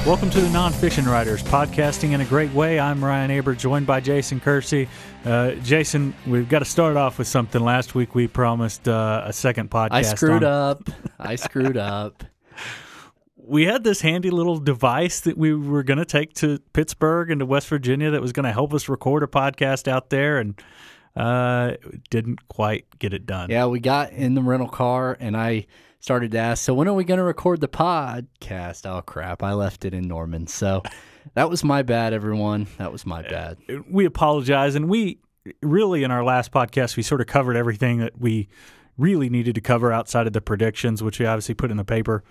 Welcome to the Nonfiction Writers, podcasting in a great way. I'm Ryan Aber, joined by Jason Kersey. Jason, we've got to start off with something. Last week we promised a second podcast. I screwed up. We had this handy little device that we were going to take to Pittsburgh and to West Virginia that was going to help us record a podcast out there, and didn't quite get it done. Yeah, we got in the rental car, and I started to ask, so when are we going to record the podcast? Oh, crap, I left it in Norman. So that was my bad, everyone. That was my bad. We apologize, and we really, in our last podcast, we sort of covered everything that we really needed to cover outside of the predictions, which we obviously put in the paper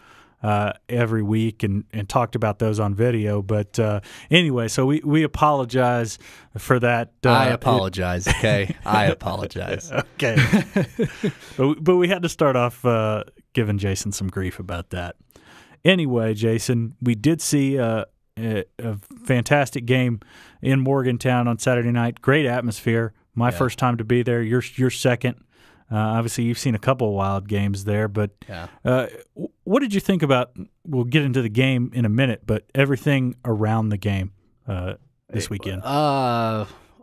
every week and talked about those on video. But anyway, so we apologize for that. I apologize, okay? I apologize. Okay. but we had to start off giving Jason some grief about that. Anyway, Jason, we did see a fantastic game in Morgantown on Saturday night. Great atmosphere. My first time to be there. Your second. Obviously, you've seen a couple of wild games there, but what did you think about, we'll get into the game in a minute, but everything around the game this weekend?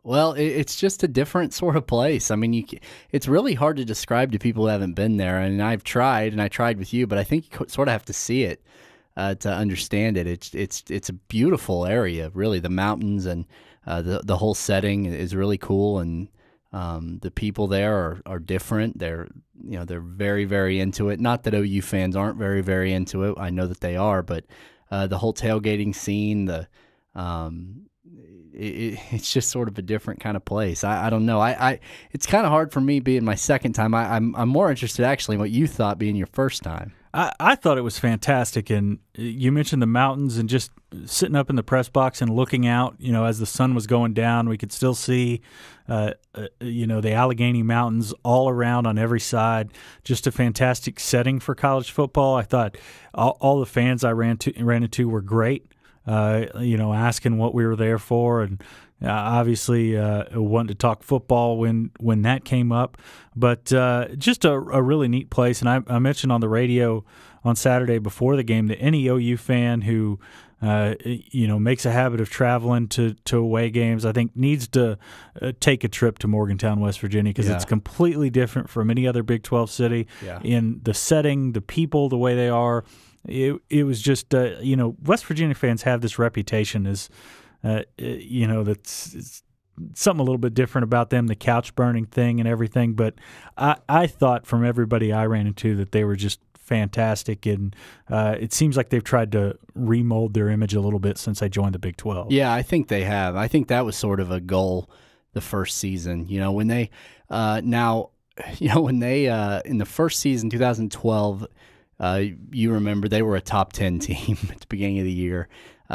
Well, it's just a different sort of place. I mean, it's really hard to describe to people who haven't been there, and I've tried, and I tried with you, but I think you sort of have to see it to understand it. It's a beautiful area, really. The mountains and the whole setting is really cool, and the people there are different. They're very, very into it. Not that OU fans aren't very, very into it. I know that they are, but the whole tailgating scene, it's just sort of a different kind of place. I don't know. It's kind of hard for me being my second time. I'm more interested actually in what you thought being your first time. I thought it was fantastic, and you mentioned the mountains and just sitting up in the press box and looking out. As the sun was going down, we could still see, the Allegheny Mountains all around on every side. Just a fantastic setting for college football. I thought all the fans I ran into were great. Asking what we were there for, and obviously wanting to talk football when that came up. But just a really neat place. And I mentioned on the radio on Saturday before the game that any OU fan who makes a habit of traveling to away games, I think needs to take a trip to Morgantown, West Virginia, because it's completely different from any other Big 12 city in the setting, the people, the way they are. It was just, West Virginia fans have this reputation as, that's something a little bit different about them, the couch burning thing and everything. But I thought from everybody I ran into that they were just fantastic. And it seems like they've tried to remold their image a little bit since they joined the Big 12. Yeah, I think they have. I think that was sort of a goal the first season. When they, in the first season, 2012, you remember they were a top 10 team at the beginning of the year.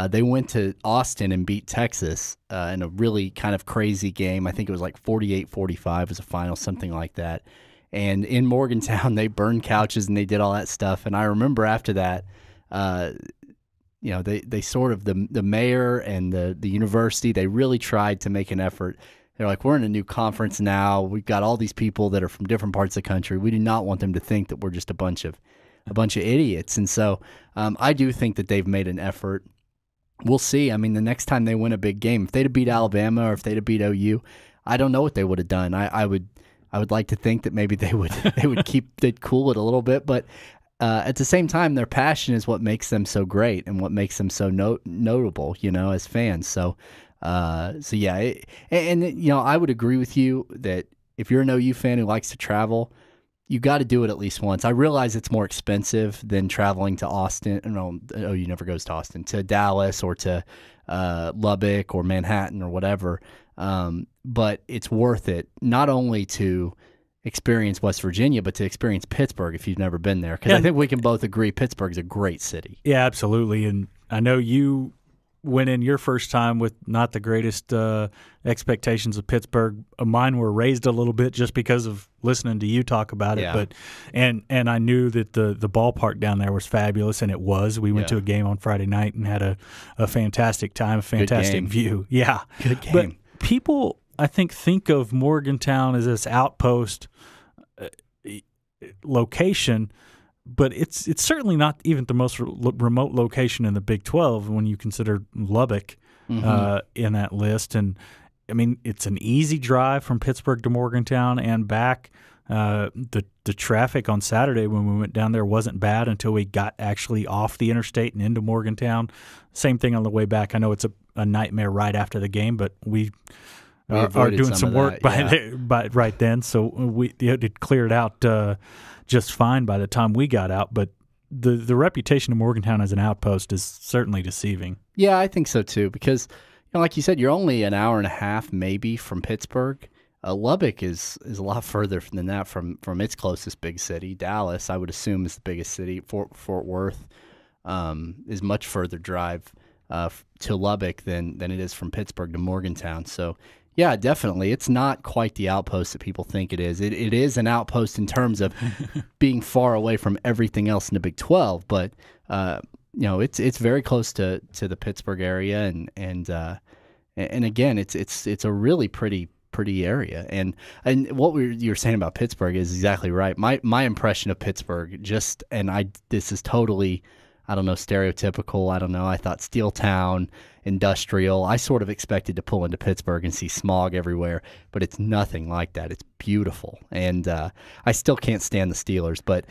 They went to Austin and beat Texas in a really kind of crazy game. I think it was like 48-45 was the final, something like that. And in Morgantown, they burned couches and they did all that stuff. And I remember after that, they sort of, the mayor and the university, they really tried to make an effort. They're like, we're in a new conference now. We've got all these people that are from different parts of the country. We do not want them to think that we're just a bunch of idiots. And so I do think that they've made an effort. We'll see. I mean, the next time they win a big game, if they'd have beat Alabama or if they'd have beat OU, I don't know what they would have done. I would like to think that maybe they would keep it cool it a little bit, but at the same time, their passion is what makes them so great and what makes them so notable, as fans. So yeah, I would agree with you that if you're an OU fan who likes to travel, you got to do it at least once. I realize it's more expensive than traveling to Austin. No, OU never goes to Austin, to Dallas or to Lubbock or Manhattan or whatever. But it's worth it, not only to experience West Virginia, but to experience Pittsburgh if you've never been there. Because I think we can both agree Pittsburgh's a great city. Yeah, absolutely. And I know you went in your first time with not the greatest expectations of Pittsburgh. Mine were raised a little bit just because of listening to you talk about it. But and I knew that the ballpark down there was fabulous, and it was. We went to a game on Friday night and had a fantastic time, a fantastic view. Yeah. Good game. But people, I think of Morgantown as this outpost location, but it's certainly not even the most remote location in the Big 12 when you consider Lubbock in that list. And I mean, it's an easy drive from Pittsburgh to Morgantown and back. The traffic on Saturday when we went down there wasn't bad until we got actually off the interstate and into Morgantown. Same thing on the way back. I know it's a nightmare right after the game, but we are doing some work by right then, so it cleared out just fine by the time we got out. But the reputation of Morgantown as an outpost is certainly deceiving. Yeah, I think so too, because like you said, you're only an hour and a half maybe from Pittsburgh. Lubbock is a lot further than that from its closest big city. Dallas, I would assume, is the biggest city. Fort Worth is much further drive to Lubbock than it is from Pittsburgh to Morgantown. So, yeah, definitely. It's not quite the outpost that people think it is. It is an outpost in terms of being far away from everything else in the Big 12, but it's very close to the Pittsburgh area, and again, it's a really pretty area. And what you're saying about Pittsburgh is exactly right. My impression of Pittsburgh, this is totally, I don't know, stereotypical. I don't know. I thought steel town, industrial. I sort of expected to pull into Pittsburgh and see smog everywhere, but it's nothing like that. It's beautiful. And I still can't stand the Steelers, but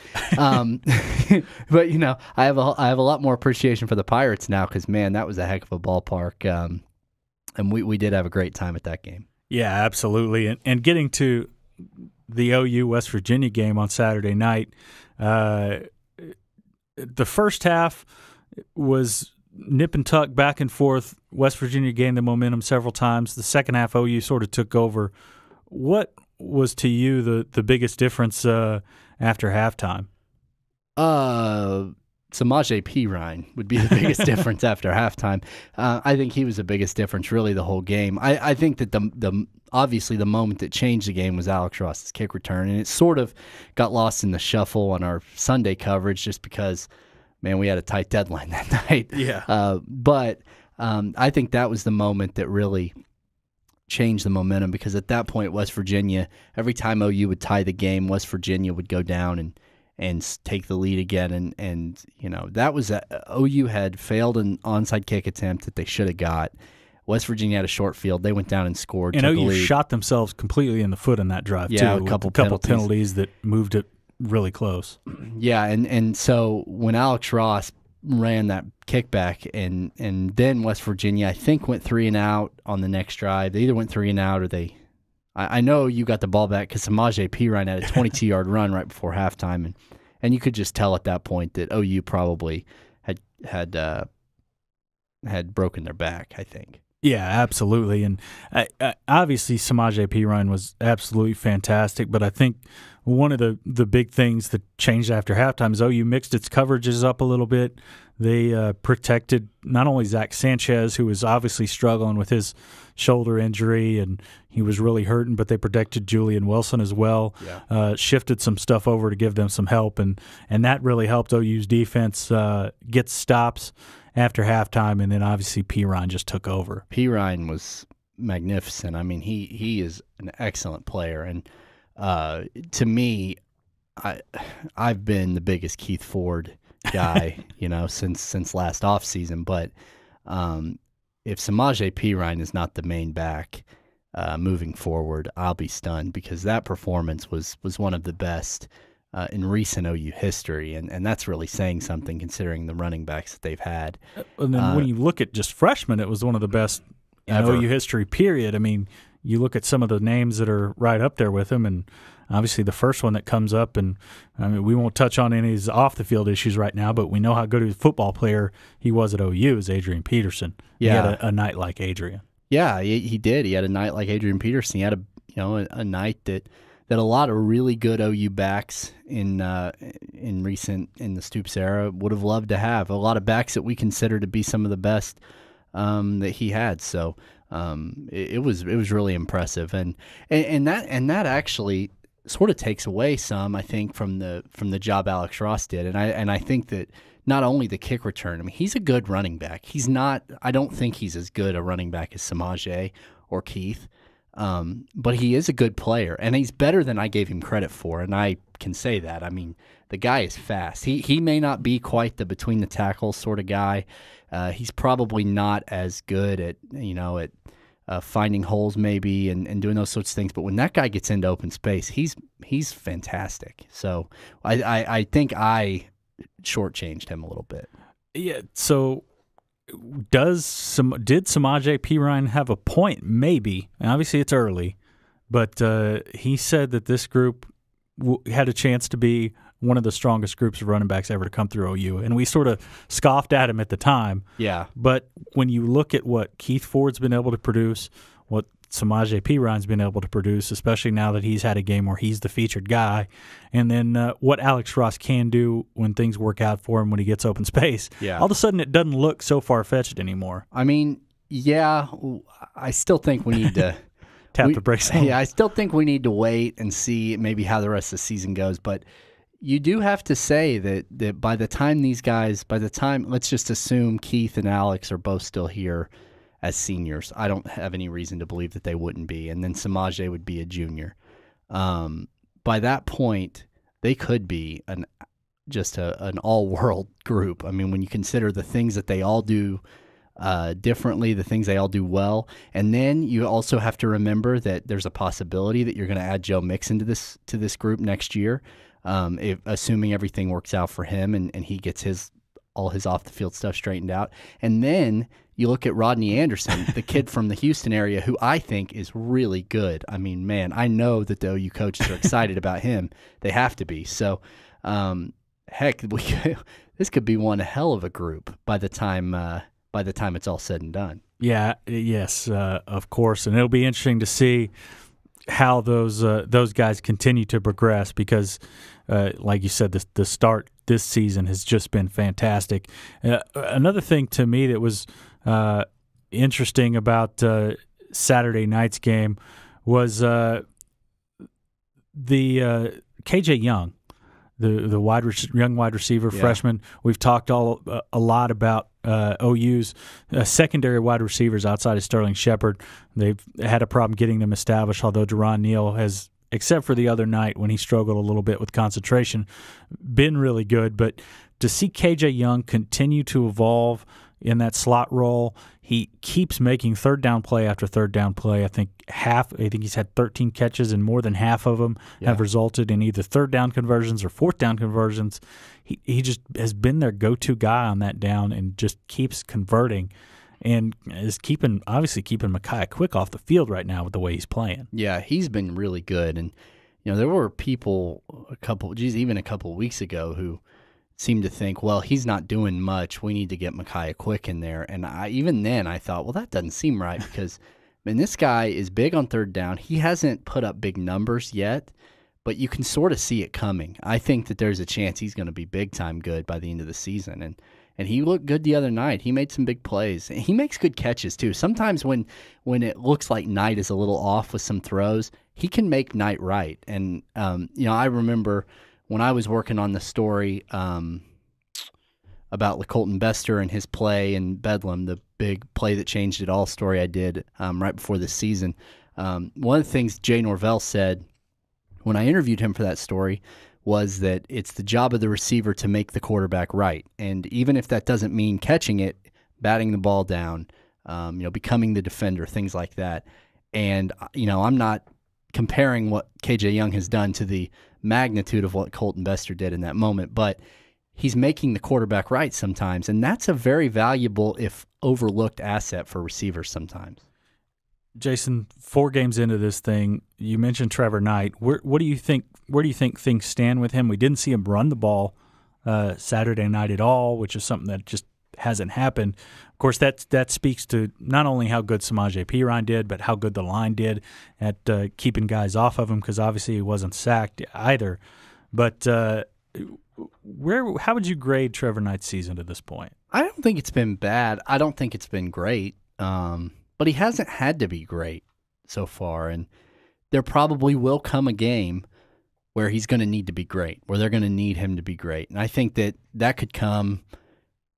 but I have a lot more appreciation for the Pirates now, because man, that was a heck of a ballpark. And we did have a great time at that game. Yeah, absolutely. And getting to the OU West Virginia game on Saturday night, the first half was nip and tuck, back and forth. West Virginia gained the momentum several times. The second half, OU sort of took over. What was to you the biggest difference after halftime? Samaje Perine would be the biggest difference after halftime. I think he was the biggest difference really the whole game. I think that obviously the moment that changed the game was Alex Ross's kick return, and it sort of got lost in the shuffle on our Sunday coverage just because, man, we had a tight deadline that night. Yeah. But I think that was the moment that really changed the momentum, because at that point, West Virginia, every time OU would tie the game, West Virginia would go down and take the lead again, and that was OU had failed an onside kick attempt that they should have got. West Virginia had a short field. They went down and scored. And OU shot themselves completely in the foot in that drive, yeah, too. A couple penalties that moved it really close. Yeah, and so when Alex Ross ran that kickback, and then West Virginia, I think, went 3 and out on the next drive. They either went 3 and out or they. I know you got the ball back because Samaje Perine had a 22-yard run right before halftime, and you could just tell at that point that OU probably had broken their back, I think. Yeah, absolutely. And obviously Samaje Perine was absolutely fantastic, but I think one of the big things that changed after halftime is OU mixed its coverages up a little bit. They protected not only Zach Sanchez, who was obviously struggling with his shoulder injury, and he was really hurting, but they protected Julian Wilson as well. Yeah. Shifted some stuff over to give them some help, and that really helped OU's defense get stops after halftime, and then obviously Perine just took over. Perine was magnificent. I mean, he is an excellent player, and to me, I've been the biggest Keith Ford guy, since last offseason. But if Samaje Perine is not the main back moving forward, I'll be stunned, because that performance was one of the best in recent OU history, and that's really saying something considering the running backs that they've had. And then when you look at just freshmen, it was one of the best in OU history, period. I mean, you look at some of the names that are right up there with him, and obviously the first one that comes up, and I mean, we won't touch on any of his off-the-field issues right now, but we know how good of a football player he was at OU, is Adrian Peterson. Yeah. He had a night like Adrian. Yeah, he did. He had a night like Adrian Peterson. He had a night that a lot of really good OU backs in the Stoops era would have loved to have. A lot of backs that we consider to be some of the best that he had. So it was really impressive, and that actually sort of takes away some, I think, from the job Alex Ross did, and I think that not only the kick return. I mean, he's a good running back. He's not. I don't think he's as good a running back as Samaje or Keith. But he is a good player, and he's better than I gave him credit for, and I can say that. I mean, the guy is fast. He may not be quite the between the tackles sort of guy. He's probably not as good at finding holes maybe and doing those sorts of things. But when that guy gets into open space, he's fantastic. So I think I shortchanged him a little bit. Yeah. So did Samaje Perine have a point? Maybe. And obviously it's early, but he said that this group had a chance to be one of the strongest groups of running backs ever to come through OU. And we sort of scoffed at him at the time. Yeah. But when you look at what Keith Ford's been able to produce, what Samaje Perine's been able to produce, especially now that he's had a game where he's the featured guy, and then what Alex Ross can do when things work out for him when he gets open space, all of a sudden it doesn't look so far-fetched anymore. I mean, yeah, I still think we need to tap the brakes on. Yeah, I still think we need to wait and see maybe how the rest of the season goes, but you do have to say that by the time let's just assume Keith and Alex are both still here as seniors. I don't have any reason to believe that they wouldn't be. And then Samaje would be a junior. By that point, they could be an all-world group. I mean, when you consider the things that they all do differently, the things they all do well. And then you also have to remember that there's a possibility that you're going to add Joe Mixon to this group next year. Assuming everything works out for him and he gets all his off-the-field stuff straightened out. And then you look at Rodney Anderson, the kid from the Houston area, who I think is really good. I mean, man, I know that the OU coaches are excited about him. They have to be. So, heck, this could be one hell of a group by the time it's all said and done. Yeah, yes, of course. And it'll be interesting to see how those guys continue to progress because, like you said, the start this season has just been fantastic. Another thing to me that was interesting about Saturday night's game was the KJ Young, the young wide receiver freshman. We've talked a lot about OU's secondary wide receivers outside of Sterling Shepard. They've had a problem getting them established, although Deron Neal has, except for the other night when he struggled a little bit with concentration, been really good. But to see KJ Young continue to evolve in that slot role, he keeps making third down play after third down play. I think he's had 13 catches, and more than half of them have resulted in either third down conversions or fourth down conversions. He just has been their go-to guy on that down and just keeps converting and is obviously keeping Micaiah Quick off the field right now with the way he's playing. Yeah, he's been really good. And there were people even a couple of weeks ago who seemed to think, well, he's not doing much. We need to get Micaiah Quick in there. And even then I thought, well, that doesn't seem right because, this guy is big on third down. He hasn't put up big numbers yet, but you can sort of see it coming. I think that there's a chance he's going to be big-time good by the end of the season. And he looked good the other night. He made some big plays. He makes good catches, too. Sometimes when it looks like Knight is a little off with some throws, he can make Knight right. And, I remember when I was working on the story about Colton Bester and his play in Bedlam, the big play that changed it all story I did right before this season, one of the things Jay Norvell said when I interviewed him for that story was that it's the job of the receiver to make the quarterback right. And even if that doesn't mean catching it, batting the ball down, becoming the defender, things like that. And, I'm not comparing what KJ Young has done to the magnitude of what Colton Bester did in that moment, but he's making the quarterback right sometimes, and that's a very valuable, if overlooked, asset for receivers sometimes. Jason, 4 games into this thing, you mentioned Trevor Knight. Where do you think things stand with him? We didn't see him run the ball Saturday night at all, which is something that just hasn't happened. Of course, that speaks to not only how good Samaje Perine did, but how good the line did at keeping guys off of him, because obviously he wasn't sacked either. But how would you grade Trevor Knight's season to this point? I don't think it's been bad. I don't think it's been great. But he hasn't had to be great so far, and there probably will come a game where he's going to need to be great, where they're going to need him to be great. And I think that could come,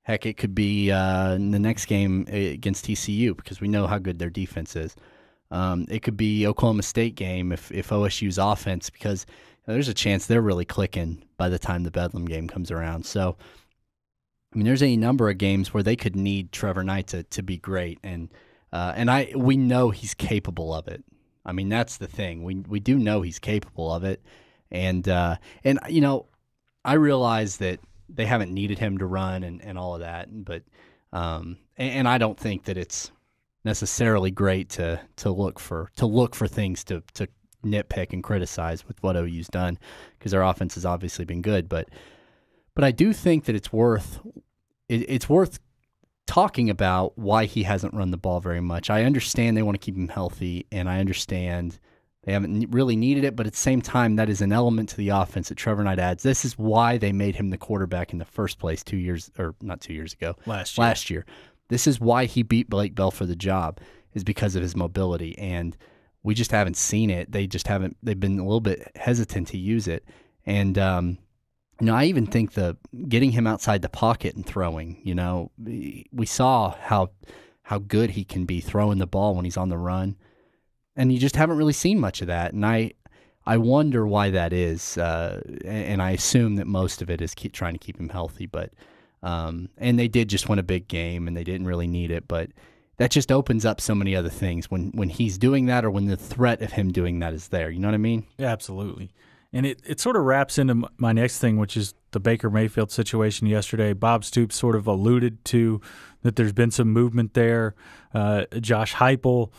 heck, it could be in the next game against TCU, because we know how good their defense is. It could be Oklahoma State game if OSU's offense, because there's a chance they're really clicking by the time the Bedlam game comes around. So, I mean, there's any number of games where they could need Trevor Knight to be great, and we know he's capable of it. I mean, that's the thing. We do know he's capable of it, and you know, I realize that they haven't needed him to run and all of that, but and I don't think that it's necessarily great to look for things to nitpick and criticize with what OU's done, because their offense has obviously been good, but I do think that it's worth talking about why he hasn't run the ball very much. I understand they want to keep him healthy, and I understand they haven't really needed it, but at the same time, that is an element to the offense that Trevor Knight adds. This is why they made him the quarterback in the first place last year. This is why he beat Blake Bell for the job, is because of his mobility, and we just haven't seen it. They've been a little bit hesitant to use it, and I even think getting him outside the pocket and throwing, we saw how good he can be throwing the ball when he's on the run, and you just haven't really seen much of that. And I wonder why that is, and I assume that most of it is trying to keep him healthy. But and they did just win a big game, and they didn't really need it, but that just opens up so many other things when he's doing that, or when the threat of him doing that is there. You know what I mean? Yeah, absolutely. And it sort of wraps into my next thing, which is the Baker Mayfield situation yesterday. Bob Stoops sort of alluded to that there's been some movement there. Josh Heupel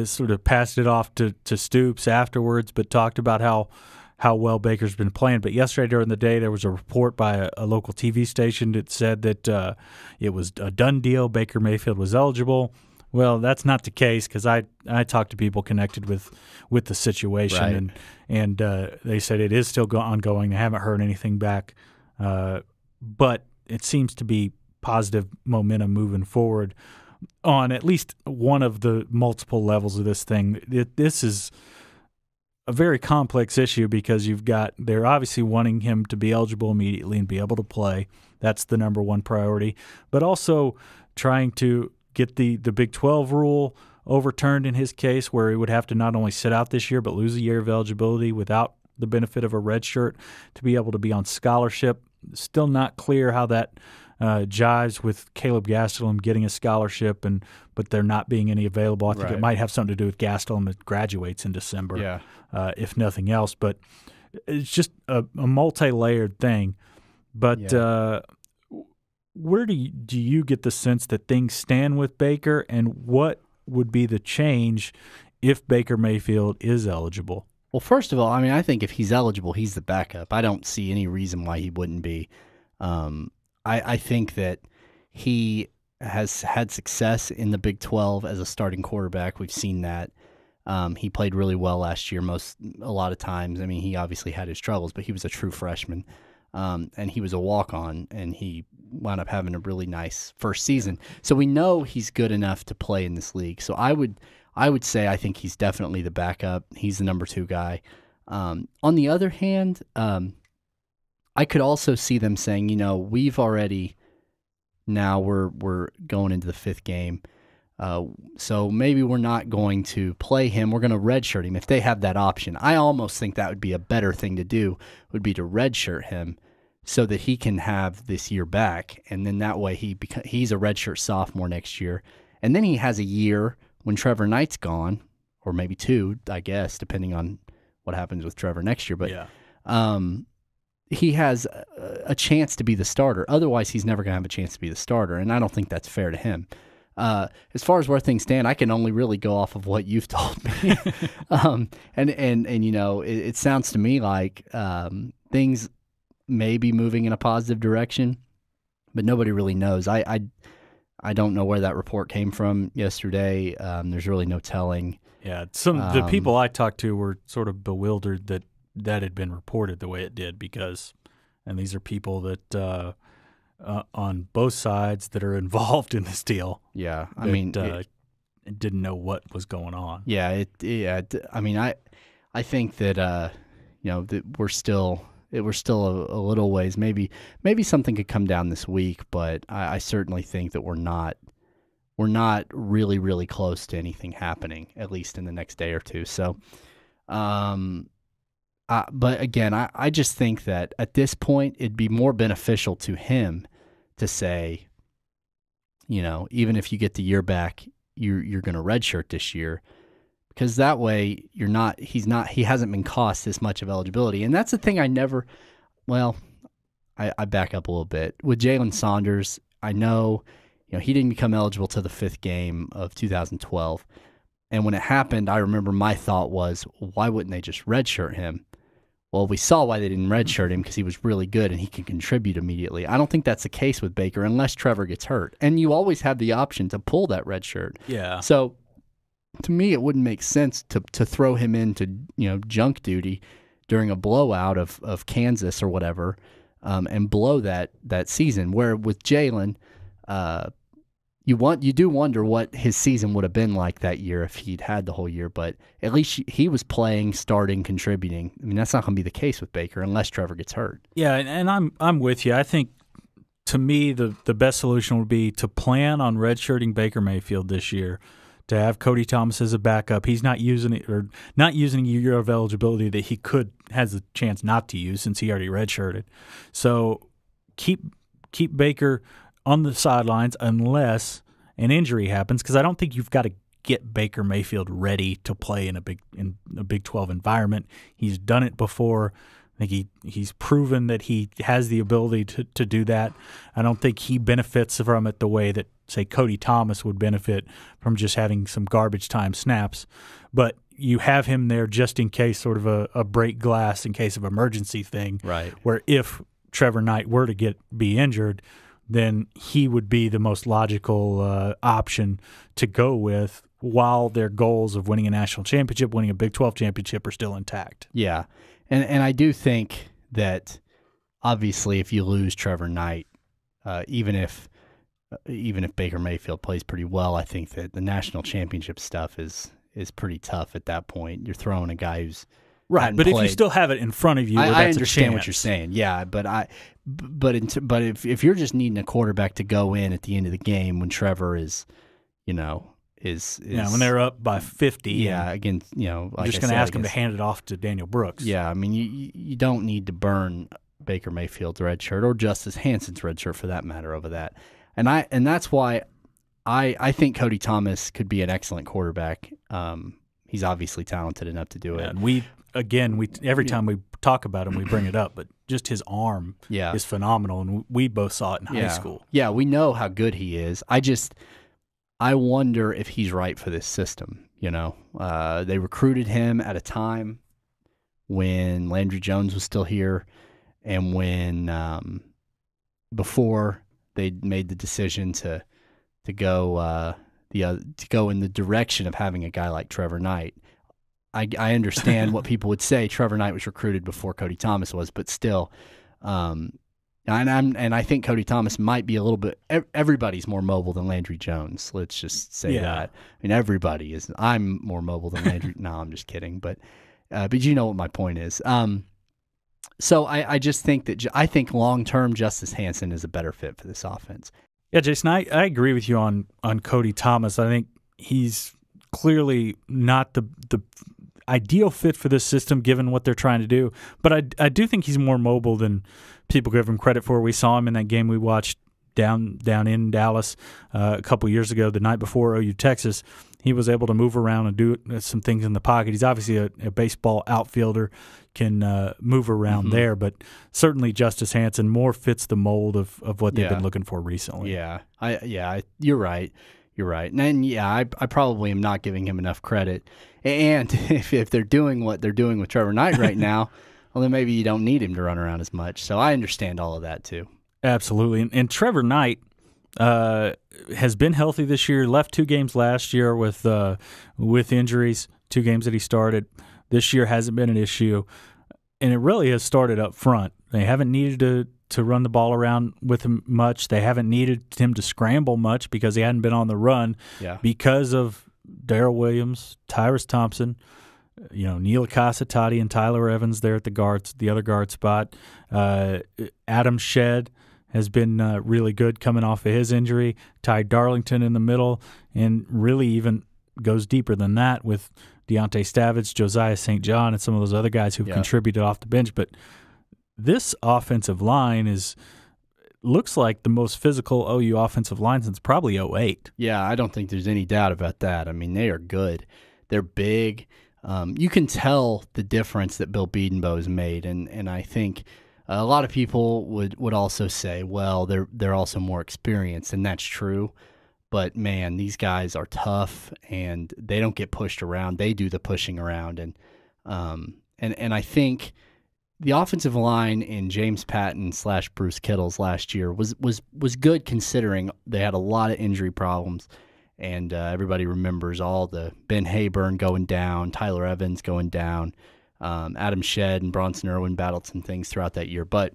sort of passed it off to Stoops afterwards, but talked about how well Baker's been playing. But yesterday during the day, there was a report by a local TV station that said that it was a done deal. Baker Mayfield was eligible. Well, that's not the case, because I talked to people connected with the situation, right. and they said it is still ongoing. They haven't heard anything back, but it seems to be positive momentum moving forward on at least one of the multiple levels of this thing. This is a very complex issue, because they're obviously wanting him to be eligible immediately and be able to play. That's the number one priority, but also trying to get the Big 12 rule overturned in his case, where he would have to not only sit out this year but lose a year of eligibility without the benefit of a red shirt to be able to be on scholarship. Still not clear how that jives with Caleb Gastelum getting a scholarship, but there not being any available. I think it might have something to do with Gastelum that graduates in December, if nothing else. But it's just a multi-layered thing. But where do you get the sense that things stand with Baker, and what would be the change if Baker Mayfield is eligible? Well, first of all, I mean, I think if he's eligible, he's the backup. I don't see any reason why he wouldn't be. I think that he has had success in the Big 12 as a starting quarterback. We've seen that. He played really well last year a lot of times. I mean, he obviously had his troubles, but he was a true freshman. And he was a walk-on, and he wound up having a really nice first season. So we know he's good enough to play in this league. So I would say I think he's definitely the backup. He's the number 2 guy. On the other hand, I could also see them saying, we've already now we're going into the 5th game. So maybe we're not going to play him. We're going to redshirt him if they have that option. I almost think that would be a better thing to do, would be to redshirt him so that he can have this year back. And then that way he's a redshirt sophomore next year. And then he has a year when Trevor Knight's gone, or maybe 2, I guess, depending on what happens with Trevor next year. But he has a chance to be the starter. Otherwise, he's never going to have a chance to be the starter. And I don't think that's fair to him. As far as where things stand, I can only really go off of what you've told me. It sounds to me like things may be moving in a positive direction, but nobody really knows. I don't know where that report came from yesterday. There's really no telling. Yeah, the people I talked to were sort of bewildered that had been reported the way it did, and these are people that on both sides that are involved in this deal. Yeah, didn't know what was going on. Yeah, I think that that we're still a little ways. Maybe something could come down this week, but I certainly think that we're not really, really close to anything happening, at least in the next day or two. So, But again, I just think that at this point, it'd be more beneficial to him to say, even if you get the year back, you're going to redshirt this year, because that way he hasn't been cost this much of eligibility. And that's the thing I back up a little bit. With Jalen Saunders, I know, he didn't become eligible to the 5th game of 2012. And when it happened, I remember my thought was, why wouldn't they just redshirt him? Well, we saw why they didn't redshirt him, because he was really good and he can contribute immediately. I don't think that's the case with Baker unless Trevor gets hurt. And you always have the option to pull that red shirt. Yeah. So to me, it wouldn't make sense to throw him into junk duty during a blowout of Kansas or whatever, and blow that season. Where with Jalen, you do wonder what his season would have been like that year if he'd had the whole year, but at least he was playing, starting, contributing. I mean, that's not going to be the case with Baker unless Trevor gets hurt. Yeah, and I'm with you. I think, to me, the best solution would be to plan on redshirting Baker Mayfield this year, to have Cody Thomas as a backup. He's not using it, or not using a year of eligibility that he has a chance not to use since he already redshirted. So keep Baker on the sidelines unless an injury happens, because I don't think you've got to get Baker Mayfield ready to play in a Big 12 environment. He's done it before. I think he's proven that he has the ability to do that. I don't think he benefits from it the way that, say, Cody Thomas would benefit from just having some garbage time snaps. But you have him there just in case, sort of a break glass in case of emergency thing, right? Where if Trevor Knight were to be injured, then he would be the most logical option to go with while their goals of winning a national championship, winning a Big 12 championship are still intact. Yeah, and I do think that obviously if you lose Trevor Knight, even if Baker Mayfield plays pretty well, I think that the national championship stuff is pretty tough at that point. You're throwing a guy who's right, but if you still have it in front of you, I understand what you're saying. Yeah, but if you're just needing a quarterback to go in at the end of the game when Trevor is when they're up by 50, yeah, again, like you're just going to ask him to hand it off to Daniel Brooks. Yeah, I mean, you don't need to burn Baker Mayfield's red shirt or Justice Hansen's red shirt for that matter over that, and that's why I think Cody Thomas could be an excellent quarterback. He's obviously talented enough to do it. And every time we talk about him, we bring it up, but just his arm is phenomenal, and we both saw it in high school. Yeah, we know how good he is. I wonder if he's right for this system. They recruited him at a time when Landry Jones was still here, and when before they made the decision to go in the direction of having a guy like Trevor Knight. I understand what people would say. Trevor Knight was recruited before Cody Thomas was, but still, and I think Cody Thomas might be a little bit. Everybody's more mobile than Landry Jones. Let's just say that. I mean, everybody is. I'm more mobile than Landry. No, I'm just kidding. But you know what my point is. So I just think I think long term Justice Hansen is a better fit for this offense. Yeah, Jason, I agree with you on Cody Thomas. I think he's clearly not the ideal fit for this system given what they're trying to do. But I do think he's more mobile than people give him credit for. We saw him in that game we watched down in Dallas a couple years ago, the night before OU Texas. He was able to move around and do some things in the pocket. He's obviously a baseball outfielder, can move around there, but certainly Justice Hansen more fits the mold of what they've been looking for recently. Yeah, you're right. You're right. And I probably am not giving him enough credit. And if they're doing what they're doing with Trevor Knight right now, well, then maybe you don't need him to run around as much. So I understand all of that too. Absolutely. And Trevor Knight has been healthy this year, left 2 games last year with injuries, 2 games that he started. This year hasn't been an issue. And it really has started up front. They haven't needed to run the ball around with him much. They haven't needed him to scramble much because he hadn't been on the run because of Darrell Williams, Tyrus Thompson, Neil Casatati and Tyler Evans there at the other guard spot. Adam Shedd has been really good coming off of his injury. Ty Darlington in the middle, and really even goes deeper than that with Deontay Stavitz, Josiah St. John, and some of those other guys who've contributed off the bench. But this offensive line looks like the most physical OU offensive line since probably '08. Yeah, I don't think there's any doubt about that. I mean, they are good. They're big. You can tell the difference that Bill Bedenbaugh has made, and I think a lot of people would also say, well, they're also more experienced, and that's true. But man, these guys are tough, and they don't get pushed around. They do the pushing around, and I think the offensive line in James Patton / Bruce Kittle's last year was good, considering they had a lot of injury problems. And everybody remembers all the Ben Hayburn going down, Tyler Evans going down, Adam Shedd and Bronson Irwin battled some things throughout that year. But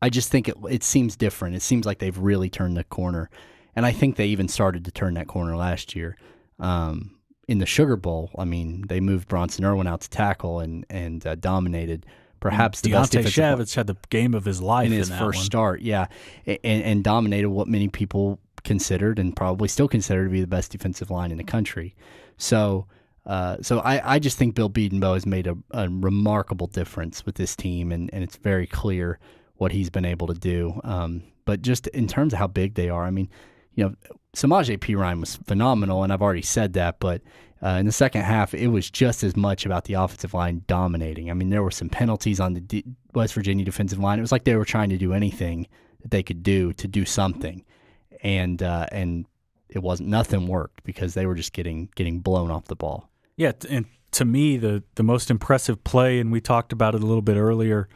I just think it seems different. It seems like they've really turned the corner. And I think they even started to turn that corner last year. In the Sugar Bowl, I mean, they moved Bronson Irwin out to tackle and dominated perhaps the best defensive line. Deontay Shavitz had the game of his life in his first start, and dominated what many people considered and probably still consider to be the best defensive line in the country. So I just think Bill Bedenbaugh has made a remarkable difference with this team, and it's very clear what he's been able to do. But just in terms of how big they are, I mean, Samaje Perine was phenomenal, and I've already said that, but in the second half, it was just as much about the offensive line dominating. I mean, there were some penalties on the West Virginia defensive line. It was like they were trying to do anything that they could do to do something. And it wasn't, nothing worked because they were just getting blown off the ball. Yeah, and to me, the most impressive play, and we talked about it a little bit earlier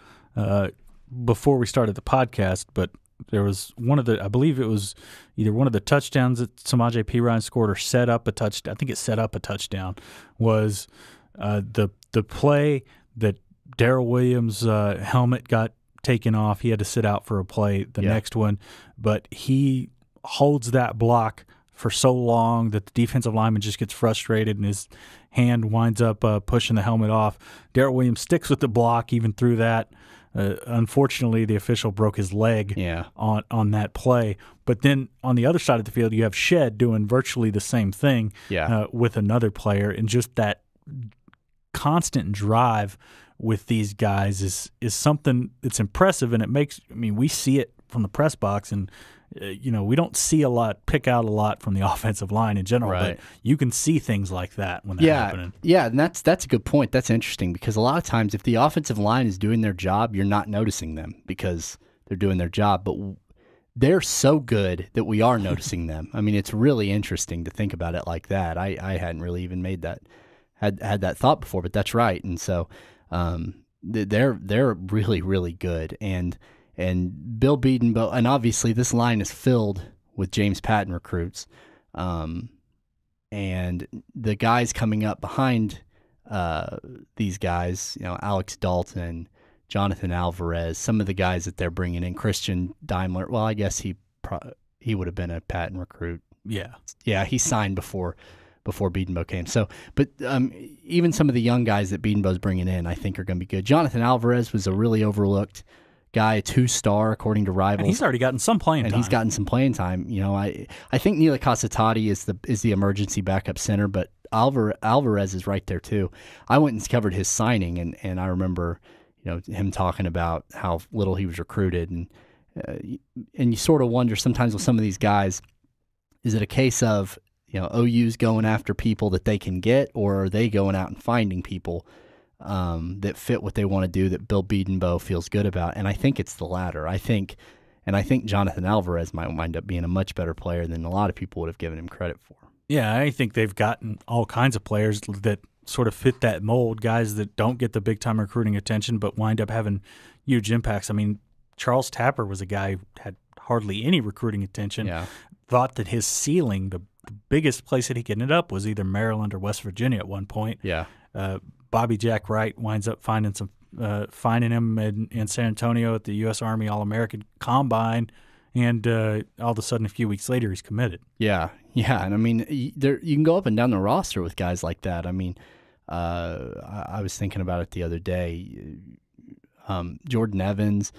before we started the podcast, but there was I believe it was either one of the touchdowns that Samaje Perine scored or set up a touchdown. I think it set up a touchdown, was the play that Darrell Williams' helmet got taken off. He had to sit out for a play, the next one, but he holds that block for so long that the defensive lineman just gets frustrated and his hand winds up pushing the helmet off. Darrell Williams sticks with the block even through that. Unfortunately, the official broke his leg on that play. But then on the other side of the field, you have Shedd doing virtually the same thing with another player, and just that constant drive with these guys is something that's impressive, and it makes, I mean, we see it from the press box, and we don't see pick out a lot from the offensive line in general, but you can see things like that when they're happening. Yeah, and that's a good point. That's interesting, because a lot of times if the offensive line is doing their job, you're not noticing them because they're doing their job, but they're so good that we are noticing them. I mean, it's really interesting to think about it like that. I hadn't really even made that had that thought before, but that's right. And so they're really, really good. And Bill Bedenbaugh, and obviously this line is filled with James Patton recruits, and the guys coming up behind these guys, Alex Dalton, Jonathan Alvarez, some of the guys that they're bringing in, Christian Daimler. Well, I guess he would have been a Patton recruit. Yeah, he signed before Bedenbaugh came. So, but even some of the young guys that Bedenbaugh's bringing in, I think are going to be good. Jonathan Alvarez was a really overlooked guy, a 2-star according to Rivals. And he's already gotten some playing time. And he's gotten some playing time. I think Neela Casatati is the emergency backup center, but Alvarez is right there too. I went and covered his signing, and I remember him talking about how little he was recruited, and you sort of wonder sometimes with some of these guys, is it a case of OU's going after people that they can get, or are they going out and finding people that fit what they want to do, that Bill Bedenbaugh feels good about? And I think it's the latter. I think Jonathan Alvarez might wind up being a much better player than a lot of people would have given him credit for. Yeah, I think they've gotten all kinds of players that sort of fit that mold, guys that don't get the big-time recruiting attention but wind up having huge impacts. I mean, Charles Tapper was a guy who had hardly any recruiting attention, thought that his ceiling, the biggest place that he could end up, was either Maryland or West Virginia at one point. Bobby Jack Wright winds up finding him in San Antonio at the U.S. Army All-American Combine, and all of a sudden, a few weeks later, he's committed. Yeah, and I mean, you can go up and down the roster with guys like that. I mean, I was thinking about it the other day. Jordan Evans,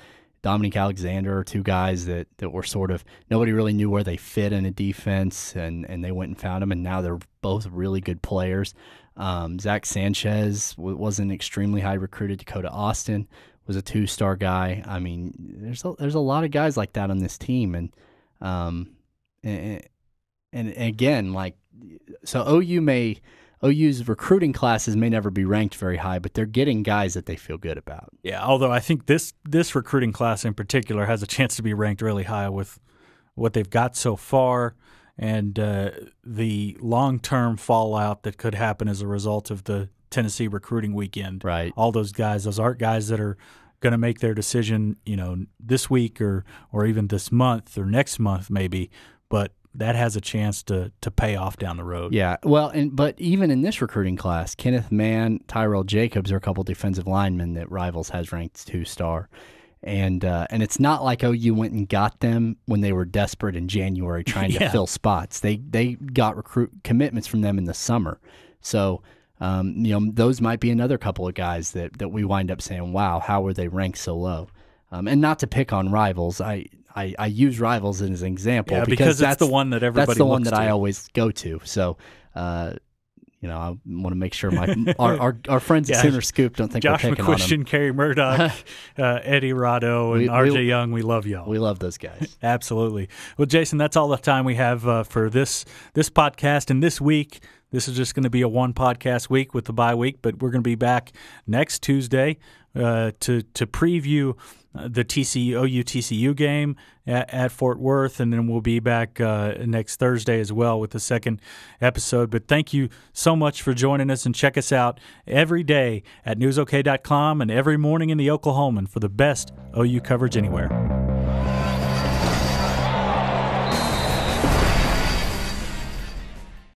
Dominique Alexander are two guys that were sort of, nobody really knew where they fit in a defense, and they went and found them, and now they're both really good players. Zach Sanchez wasn't extremely high recruited. Dakota Austin was a 2-star guy. I mean, there's a lot of guys like that on this team, and again, like, so OU's recruiting classes may never be ranked very high, but they're getting guys that they feel good about. Yeah, although I think this recruiting class in particular has a chance to be ranked really high with what they've got so far and the long-term fallout that could happen as a result of the Tennessee recruiting weekend. Right. All those aren't guys that are going to make their decision, this week or even this month or next month maybe, but that has a chance to pay off down the road. Yeah, well, but even in this recruiting class, Kenneth Mann, Tyrell Jacobs are a couple defensive linemen that Rivals has ranked 2-star. And it's not like OU went and got them when they were desperate in January trying to fill spots. They got recruit commitments from them in the summer. So, those might be another couple of guys that we wind up saying, wow, how were they ranked so low? And not to pick on Rivals, I use Rivals as an example because that's the one that everybody that's the one looks that to. I always go to. So, I want to make sure our friends at Sooner Scoop don't think Josh we're picking on them. Kerry Murdoch, Eddie Rado, and RJ Young, we love y'all. We love those guys. Absolutely. Well, Jason, that's all the time we have for this podcast and this week. This is just going to be a one podcast week with the bye week, but we're going to be back next Tuesday to preview the OU-TCU game at Fort Worth, and then we'll be back next Thursday as well with the second episode. But thank you so much for joining us, and check us out every day at newsok.com and every morning in the Oklahoman for the best OU coverage anywhere.